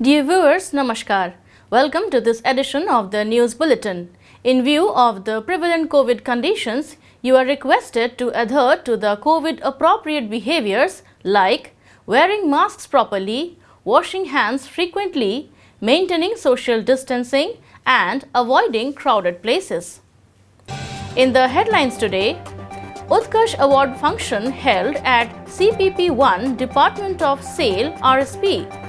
Dear viewers, Namaskar. Welcome to this edition of the News Bulletin. In view of the prevalent COVID conditions, you are requested to adhere to the COVID appropriate behaviors like wearing masks properly, washing hands frequently, maintaining social distancing and avoiding crowded places. In the headlines today, Utkarsh Award function held at CPP1 Department of SAIL RSP.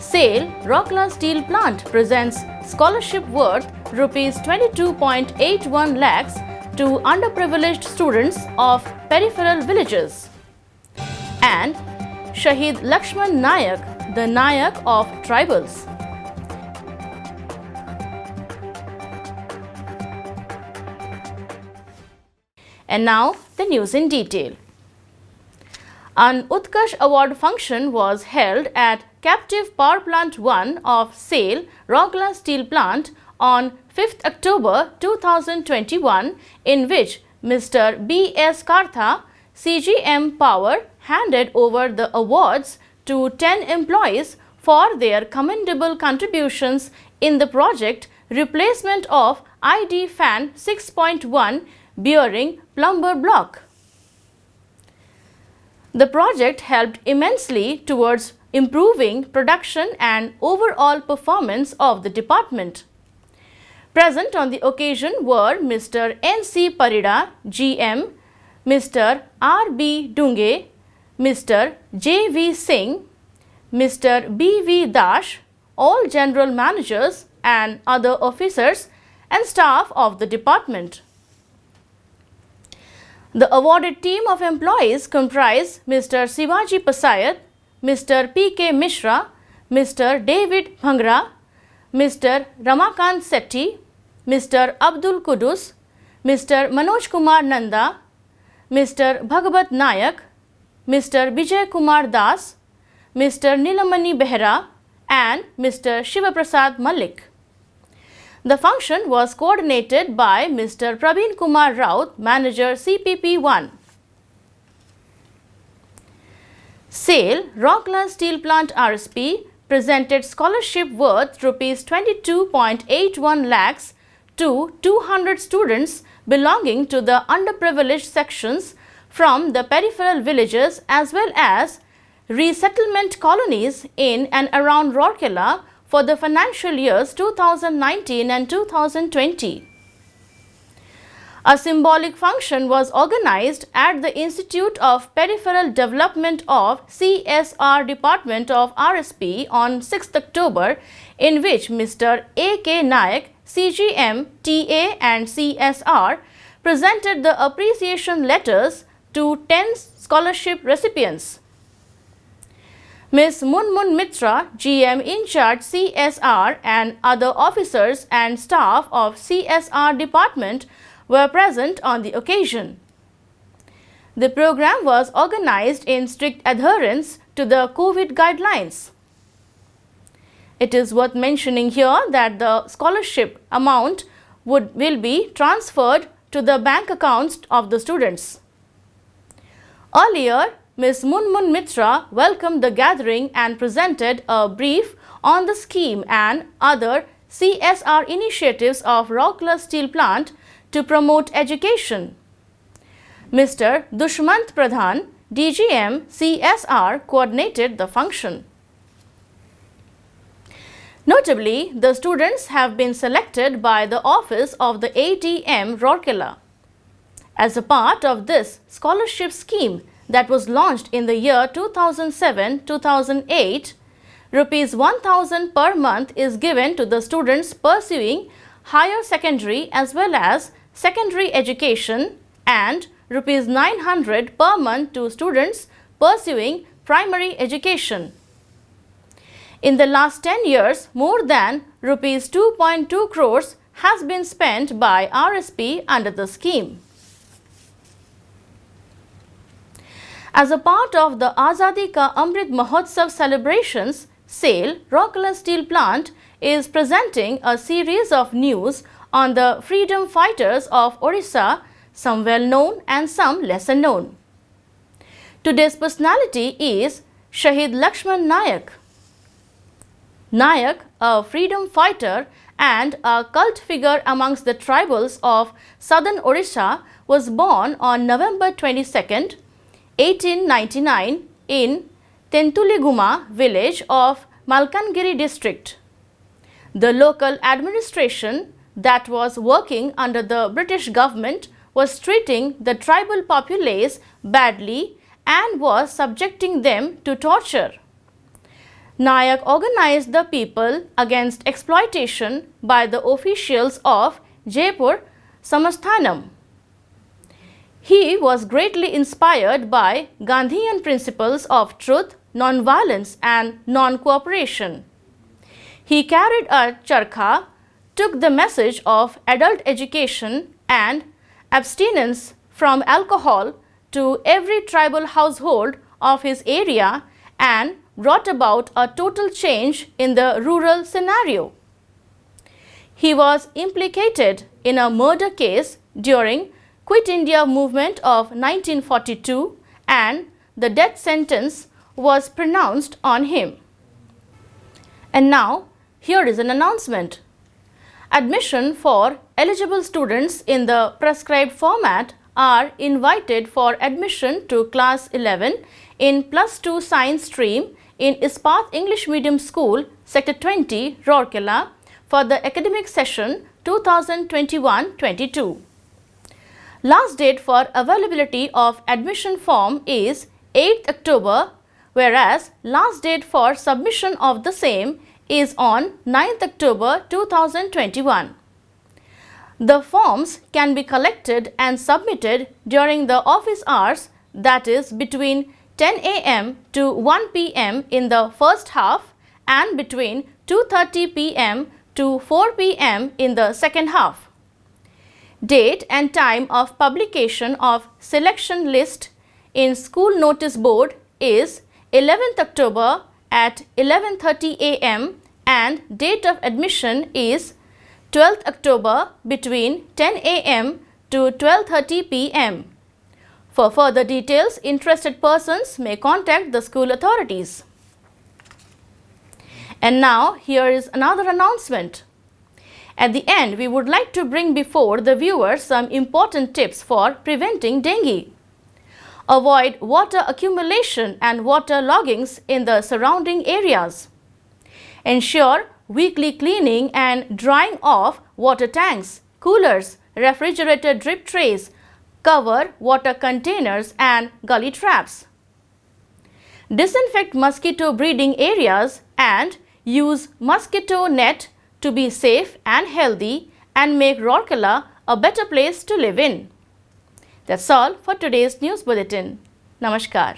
SAIL Rourkela Steel Plant presents scholarship worth Rs 22.81 lakhs to underprivileged students of peripheral villages. And Shahid Lakshman Nayak, the Nayak of tribals. And now the news in detail. An Utkarsh Award function was held at Captive Power Plant 1 of SAIL Rourkela Steel Plant on 5th October 2021, in which Mr. B.S. Kartha, CGM Power, handed over the awards to 10 employees for their commendable contributions in the project replacement of ID fan 6.1 bearing plumber block. The project helped immensely towards improving production and overall performance of the department. Present on the occasion were Mr. N.C. Parida, GM, Mr. R.B. Dunge, Mr. J.V. Singh, Mr. B.V. Dash, all general managers and other officers and staff of the department. The awarded team of employees comprise Mr. Sivaji Pasayat, Mr. P.K. Mishra, Mr. David Bhangra, Mr. Ramakant Sethi, Mr. Abdul Kudus, Mr. Manoj Kumar Nanda, Mr. Bhagavat Nayak, Mr. Vijay Kumar Das, Mr. Nilamani Behra and Mr. Shiva Prasad Malik. The function was coordinated by Mr. Praveen Kumar Raut, Manager CPP1. SAIL Rourkela Steel Plant RSP presented scholarship worth Rs 22.81 lakhs to 200 students belonging to the underprivileged sections from the peripheral villages as well as resettlement colonies in and around Rourkela for the financial years 2019 and 2020. A symbolic function was organized at the Institute of Peripheral Development of CSR Department of RSP on 6th October, in which Mr. A.K. Nayak, CGM, TA and CSR presented the appreciation letters to 10 scholarship recipients. Ms. Munmun Mitra, GM in charge CSR and other officers and staff of CSR department were present on the occasion. The program was organized in strict adherence to the COVID guidelines. It is worth mentioning here that the scholarship amount will be transferred to the bank accounts of the students. Earlier, Ms. Munmun Mitra welcomed the gathering and presented a brief on the scheme and other CSR initiatives of Rourkela Steel Plant to promote education. Mr. Dushmant Pradhan, DGM CSR, coordinated the function. Notably, the students have been selected by the office of the ADM Rourkela. As a part of this scholarship scheme that was launched in the year 2007-2008, Rs 1,000 per month is given to the students pursuing higher secondary as well as secondary education and Rs 900 per month to students pursuing primary education. In the last 10 years, more than Rs 2.2 crores has been spent by RSP under the scheme. As a part of the Azadi Ka Amrit Mahotsav celebrations, SAIL Rourkela Steel Plant is presenting a series of news on the freedom fighters of Orissa, some well known and some lesser known. Today's personality is Shahid Lakshman Nayak. Nayak, a freedom fighter and a cult figure amongst the tribals of southern Odisha, was born on November 22, 1899 in Tentuliguma village of Malkangiri district. The local administration that was working under the British government was treating the tribal populace badly and was subjecting them to torture. Nayak organized the people against exploitation by the officials of Jaipur Samasthanam. He was greatly inspired by Gandhian principles of truth, non-violence and non-cooperation. He carried a charkha, took the message of adult education and abstinence from alcohol to every tribal household of his area and brought about a total change in the rural scenario. He was implicated in a murder case during Quit India movement of 1942 and the death sentence was pronounced on him. And now, here is an announcement. Admission for eligible students in the prescribed format are invited for admission to class 11 in +2 science stream in Ispath English Medium School, Sector 20, Rourkela for the academic session 2021-22. Last date for availability of admission form is 8th October, whereas last date for submission of the same is on 9th October 2021. The forms can be collected and submitted during the office hours, that is between 10 a.m. to 1 p.m. in the first half and between 2:30 p.m. to 4 p.m. in the second half. Date and time of publication of selection list in school notice board is 11th October at 11:30 a.m. and date of admission is 12th October between 10 a.m. to 12:30 p.m. For further details, interested persons may contact the school authorities. And now, here is another announcement. At the end, we would like to bring before the viewers some important tips for preventing dengue. Avoid water accumulation and water loggings in the surrounding areas. Ensure weekly cleaning and drying of water tanks, coolers, refrigerator drip trays, cover water containers and gully traps. Disinfect mosquito breeding areas and use mosquito net to be safe and healthy and make Rourkela a better place to live in. That's all for today's news bulletin. Namaskar.